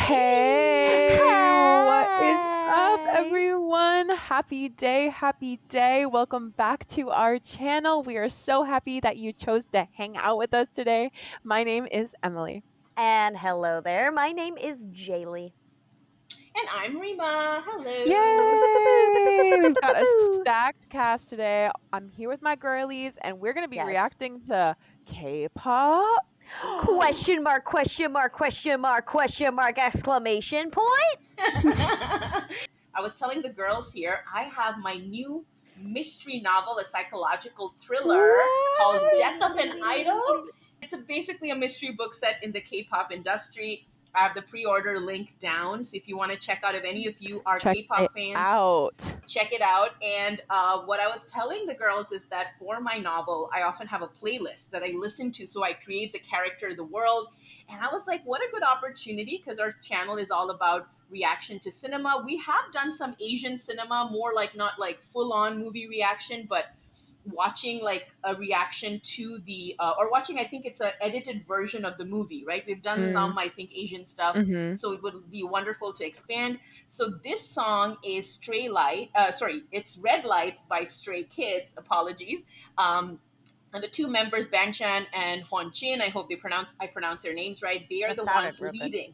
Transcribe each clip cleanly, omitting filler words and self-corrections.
Hey, what is up, Hi. everyone? Happy day, happy day. Welcome back to our channel. We are so happy that you chose to hang out with us today. My name is Emily. And hello there. My name is Jaylee. And I'm Rima. Hello. Yay! We've got a stacked cast today. I'm here with my girlies, and we're going to be Yes. reacting to K-pop. Question mark, question mark, question mark, question mark, exclamation point. I was telling the girls here, I have my new mystery novel, a psychological thriller called Death of an Idol. It's basically a mystery book set in the K-pop industry. I have the pre-order link down, so if you want to check out, if any of you are Check K-pop it fans, out. check it out. And what I was telling the girls is that for my novel, I often have a playlist that I listen to. So I create the character, the world. And I was like, what a good opportunity, because our channel is all about reaction to cinema. We have done some Asian cinema, more like not like full on movie reaction, but watching like a reaction to the or watching, I think it's an edited version of the movie, right? We've done some, I think, Asian stuff, Mm-hmm. so it would be wonderful to expand. So this song is it's Red Lights by Stray Kids. Apologies. And the two members, Bang Chan and Hyunjin, I pronounce their names right. They are That the sounded ones real good. leading.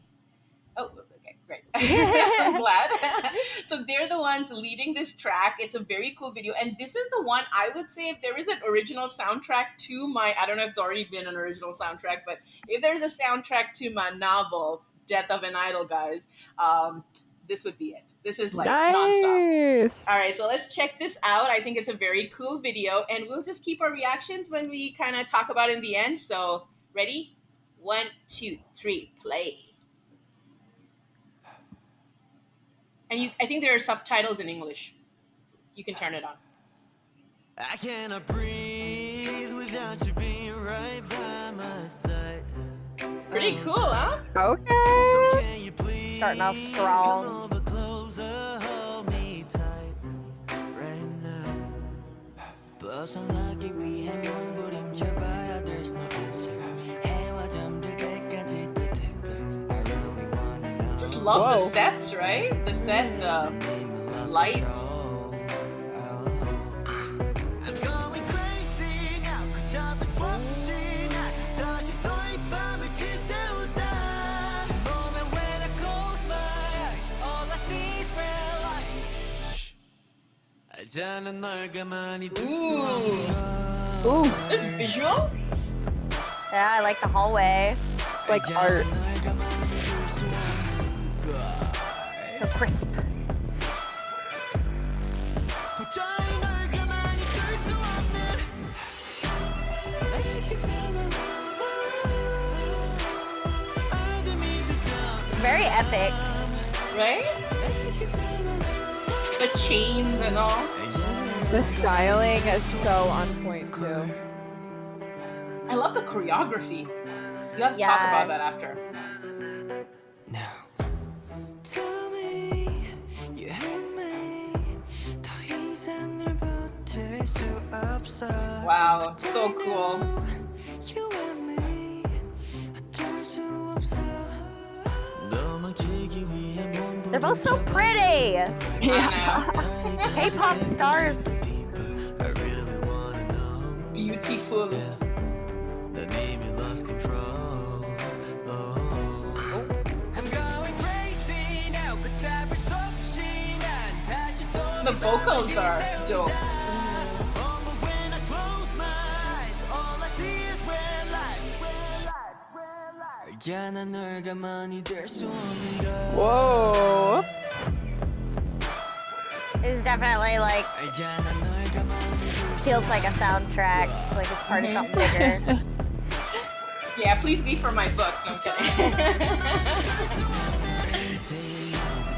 Oh, okay, great. I'm glad. So they're the ones leading this track. It's a very cool video. And this is the one I would say, if there is an original soundtrack to my, I don't know if it's already been an original soundtrack, but if there's a soundtrack to my novel, Death of an Idol, guys, this would be it. This is like nonstop. Nice. All right, so let's check this out. I think it's a very cool video, and we'll just keep our reactions when we kind of talk about it in the end. So, ready? 1, 2, 3, play. And I think there are subtitles in English. You can turn it on. I cannot breathe without you being right by my side. Pretty cool, huh? Okay. So can you please Starting off strong. come over closer, hold me tight right now. 벗어나기 위해 몸부림쳐봐야 there's no answer. 해와 잠들 때까지 또 특별. I really wanna know. Just love the Whoa. sets, right? The set, the lights. I'm going crazy now. 그 잡을 수 없이 날 다시 또 이 밤을 지새우다. 제 moment when I close my eyes, all I see is red lights. 알잖아 널 가만히 둘 수 없는 Ooh, This visual? Yeah, I like the hallway. it's like art. 널 가만히 둘 수 없는 걸. So crisp. 도저히 널 가만히 둘 수 없는. I can feel my love. 어둠이 두려워. It's very epic. Right? The chains and all. The styling is so on point too. I love the choreography. You have to talk Yeah. about that after. Now tell me you hate me 더 이상 널 버틸 수 없어 Wow, so cool. You and me 어쩔 수 없어 도망치기 위해 몸부림쳐 They're both so pretty. Yeah. K-pop stars. I really wanna know Beautiful. 난 이미 lost control I'm going crazy now 그 잡을 수 없이 난 다시 또 The vocals are dope. When I close my eyes all I see is red lights 알잖아 널 가만히 둘 수 없는 걸 Whoa. It's definitely like 알잖아 널 가만히 둘 수 feels like a soundtrack. Like it's part of something bigger. Yeah, please be for my book. No, I'm kidding.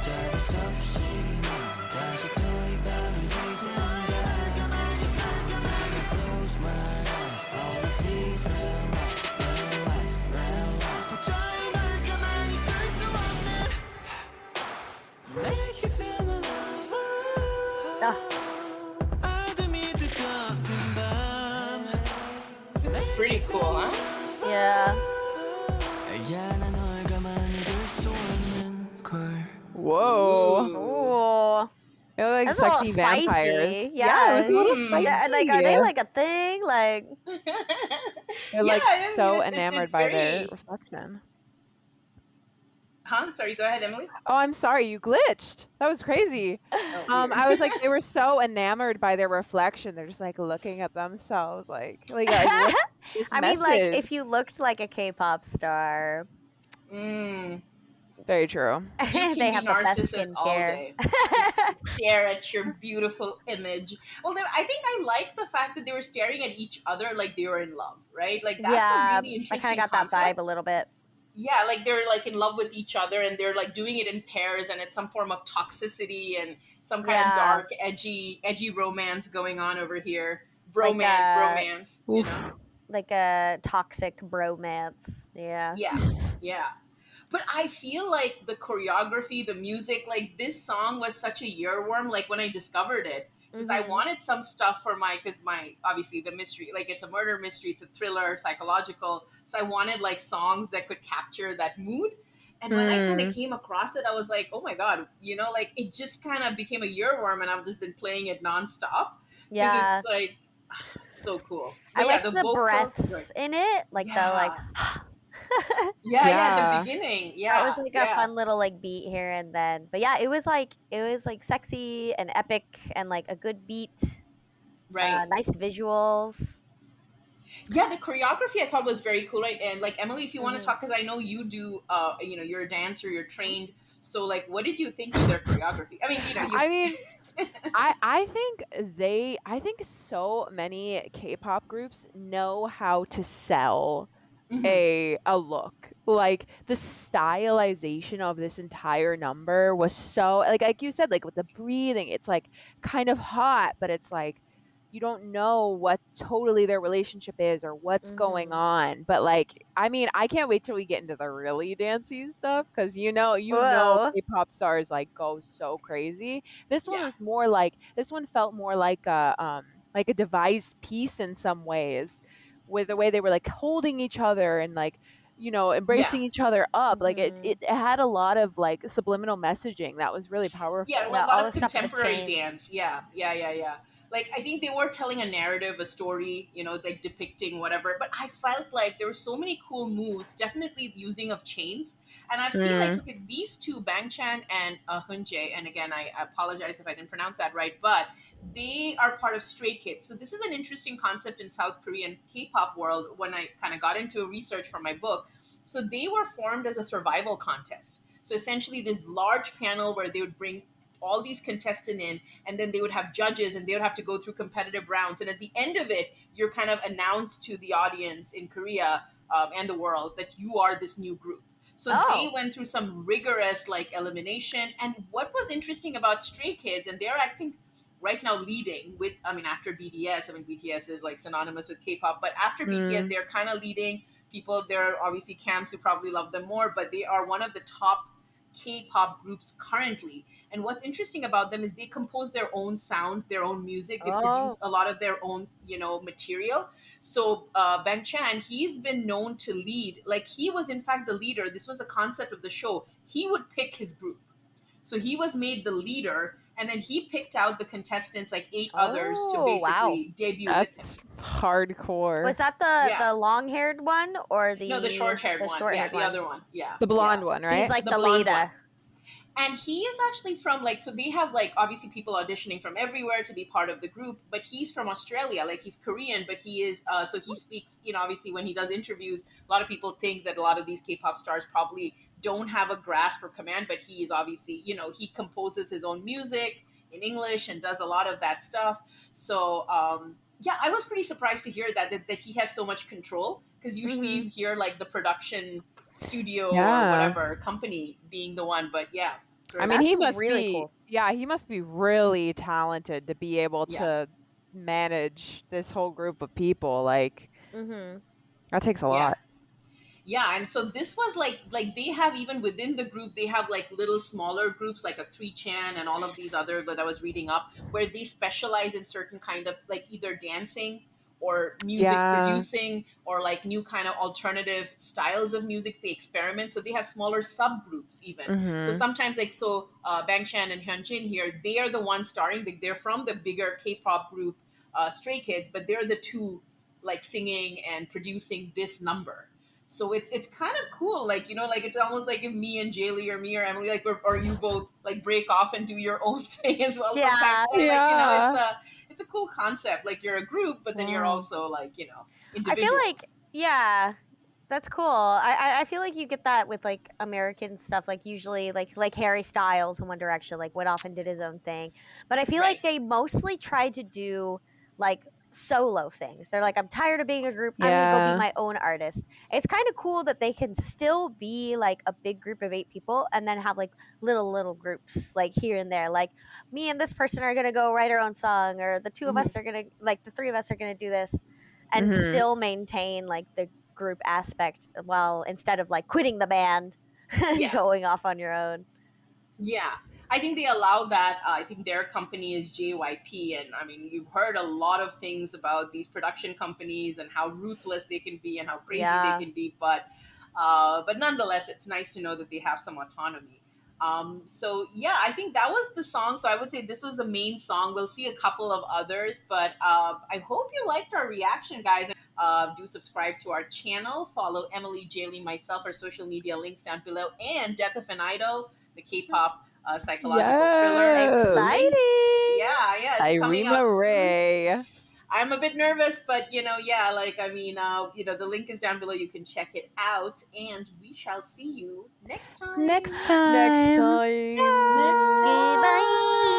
잡을 수 없이 난 다시 또 이 밤을 지샌다 Close my eyes all I see is red lights red lights red lights 도저히 널 가만히 둘 수 없는 Make you feel my love 어둠이 두껍은 밤 It's pretty cool, huh? Yeah. 알잖아 널 가만히 둘 수 없는 Whoa. Ooh. They look like That's a little sexy spicy. vampires. Yeah. it was a little Hmm. spicy. Yeah, like, are they like a thing? Like, They're Yeah, like I mean so enamored it's by their very. reflection. Huh? Sorry, go ahead, Emily. Oh, I'm sorry, you glitched. That was crazy. Oh, weird. I was like, they were so enamored by their reflection. They're just like looking at themselves, like what this I mean, like, message? if you looked like a K-pop star, Mm. Very true. You can they be have the best narcissist all skincare. day. Just stare at your beautiful image. Well, then I think I like the fact that they were staring at each other like they were in love, right? Like that's a Yeah, really I kind interesting of got that vibe concept. a little bit. Yeah, like they're like in love with each other and they're like doing it in pairs and it's some form of toxicity and some kind of Yeah, dark, edgy romance going on over here. like Bromance, a romance, Oof. like a toxic bromance. Yeah. Yeah, yeah. But I feel like the choreography, the music, like this song was such a earworm. Like when I discovered it, because I Mm-hmm. wanted some stuff for because my obviously the mystery, like it's a murder mystery, it's a thriller, psychological. So I wanted like songs that could capture that mood. And when I kind of Hmm. came across it, I was like, oh my god, like it just kind of became a earworm, and I've just been playing it nonstop because it's Yeah, like so cool. I But yeah, like the the vocal, right? breaths in it, like the like. Yeah, yeah. The Yeah. beginning, That was yeah, like a yeah, fun little like beat here and then. But yeah, it was like sexy and epic and like a good beat. right. Nice visuals. Yeah, the choreography I thought was very cool, right? And like Emily, if you want to Hmm. talk, because I know you do, you're a dancer, you're trained. So like, what did you think of their choreography? I mean, you. I mean, I think so many K-pop groups know how to sell Mhm. a look. Like the stylization of this entire number was so like you said, like with the breathing, it's like kind of hot, but it's like you don't know what totally their relationship is or what's going Hmm. on. But like, I mean, I can't wait till we get into the really dancey stuff because you know Whoa. K-pop stars like go so crazy. This one Yeah, was more like this one felt more like a devised piece in some ways with the way they were like holding each other and like yeah, embracing each other up like it, Hmm. it had a lot of like subliminal messaging that was really yeah. powerful. Yeah, A lot all the of stuff with the contemporary chains. dance. Yeah, yeah, yeah, yeah. Like I think they were telling a narrative, a story, like depicting whatever. But I felt like there were so many cool moves, definitely using of chains. And I've seen like Mm. so, okay, these two, Bang Chan and Hyunjae, and again I apologize if I didn't pronounce that right, but they are part of Stray Kids. So this is an interesting concept in South Korean K-pop world. When I kind of got into research for my book, so they were formed as a survival contest. So essentially, this large panel where they would bring all these contestants in and then they would have judges and they would have to go through competitive rounds and at the end of it you're kind of announced to the audience in Korea and the world that you are this new group. So they Oh. went through some rigorous like elimination. And what was interesting about Stray Kids, and they're I think right now leading with, I mean, after BTS, I mean BTS is like synonymous with K-pop, but after BTS Mm. they're kind of leading. People, there are obviously camps who probably love them more, but they are one of the top K-pop groups currently. And what's interesting about them is they compose their own sound, their own music. They Oh. produce a lot of their own, material. So Bang Chan, he's been known to lead. Like he was in fact the leader. This was the concept of the show. He would pick his group. So he was made the leader, and then he picked out the contestants, like eight others, to Oh, wow. basically debut with him. That's hardcore. Was that the Yeah. the long-haired one or No, the the short-haired the one. Yeah, short-haired the one? other one. Yeah, The yeah. blonde one, He's right? like The the blonde one. leader. And he is actually from like, so they have like obviously people auditioning from everywhere to be part of the group, but he's from Australia. Like he's Korean, but he is so he speaks, obviously when he does interviews, a lot of people think that a lot of these K-pop stars probably don't have a grasp or command, but he is obviously, he composes his own music in English and does a lot of that stuff. So yeah, I was pretty surprised to hear that he has so much control, because usually Hmm. you hear like the production studio or Yeah. whatever company being the one, but yeah, I very mean, That's he interesting. must really be, cool. yeah, he must be really talented to be able Yeah, to manage this whole group of people. Like, Hmm. that takes a yeah, lot. yeah. And so this was like they have, even within the group they have like little smaller groups like a 3chan and all of these other that I was reading up, where they specialize in certain kind of like either dancing or music Yeah. producing or like new kind of alternative styles of music they experiment, so they have smaller subgroups even. So Mm-hmm. sometimes like so Bang Chan and Hyunjin here, they are the ones starring, they're from the bigger K-pop group Stray Kids, but they're the two like singing and producing this number. So it's kind of cool, like like it's almost like if me and Jaylee or me or Emily like or you both like break off and do your own thing as well from time Yeah. to time. Like Yeah. it's a cool concept. Like you're a group, but then you're Wow. also like I feel like, individuals. yeah, that's cool. I feel like you get that with like American stuff, like usually like Harry Styles and One Direction, like went off and did his own thing. But I feel Right. like they mostly tried to do like solo things. They're like, I'm tired of being a group. I'm gonna go be Yeah. my own artist. It's kind of cool that they can still be like a big group of 8 people and then have like little groups like here and there. Like me and this person are gonna go write our own song, or the two of Hmm. us are gonna like the three of us are gonna do this and Mm-hmm. still maintain like the group aspect while instead of like quitting the band and Yeah. going off on your own. Yeah, I think they allow that. I think their company is JYP, and I mean, you've heard a lot of things about these production companies and how ruthless they can be and how crazy they Yeah. can be. But nonetheless, it's nice to know that they have some autonomy. So yeah, I think that was the song. So I would say this was the main song. We'll see a couple of others, but I hope you liked our reaction, guys. Do subscribe to our channel. Follow Emily, Jaylee, myself. Our social media links down below, and Death of an Idol, the K-pop psychological thriller. The Yes. link, Exciting. yeah, it's coming Irina out soon. Ray. I'm a bit nervous, but yeah, like I mean, the link is down below. You can check it out, and we shall see you next time. Next Next time. time. Next time. Goodbye.